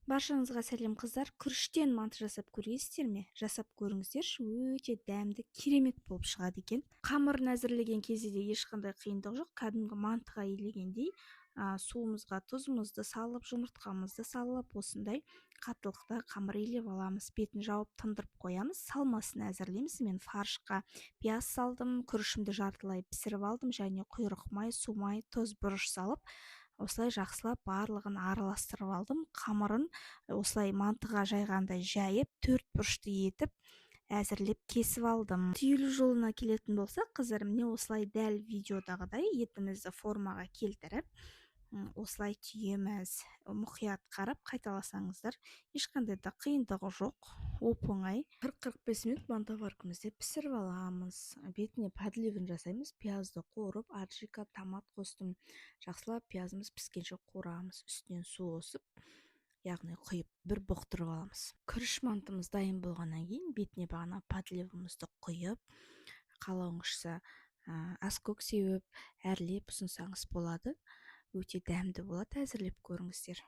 Баршаңызға сәлем қыздар. Күріштен манты жасап көргенсіздер ме? Жасап көріңіздерші, өте дәмді, керемет болып шығады екен. Қамырын әзірлеген кезде де ешқандай қиындық жоқ. Кәдімгі мантыға илегендей, суымызға тұзымызды салып, жұмыртқамызды салып, осындай қатылықта қамыр илеп аламыз. Бетін жауып тындырып қоямыз. Салмасын әзірлейміз. Мен фаршқа пияз салдым, күрішімді жартылай пісіріп алдым, және құйрық май, су май, тұз, бұрыш салып, осылай жақсылап барлығын араластырып алдым. Қамырын осылай мантыға жайғандай жайып, төрт бұрышты етіп әзірлеп кесіп алдым. Түйілу жолына келетін болсақ, қыздар, міне осылай дәл видеодағыдай етімізді формаға келтіріп, осылай түйеміз. Мұқият қарап қайталасаңыздар, ешқандай да қиындығы жоқ, оп-оңай. 40-45 минут мантоваркамызды пісіріп аламыз. Бетіне подливын жасаймыз. Пиязды қуырып, аджика, томат қостым. Жақсылап пиязымыз піскенше қуырамыз. Үстінен су қосып, яғни құйып, бір бұқтырып аламыз. Күріш мантымыз дайын болғаннан кейін бетіне бағана подливымызды құйып, қалауыңызша аскөк сеуіп, әрлеп ұсынсаңыз болады. Өте дәмді болады, әзірлеп көріңіздер.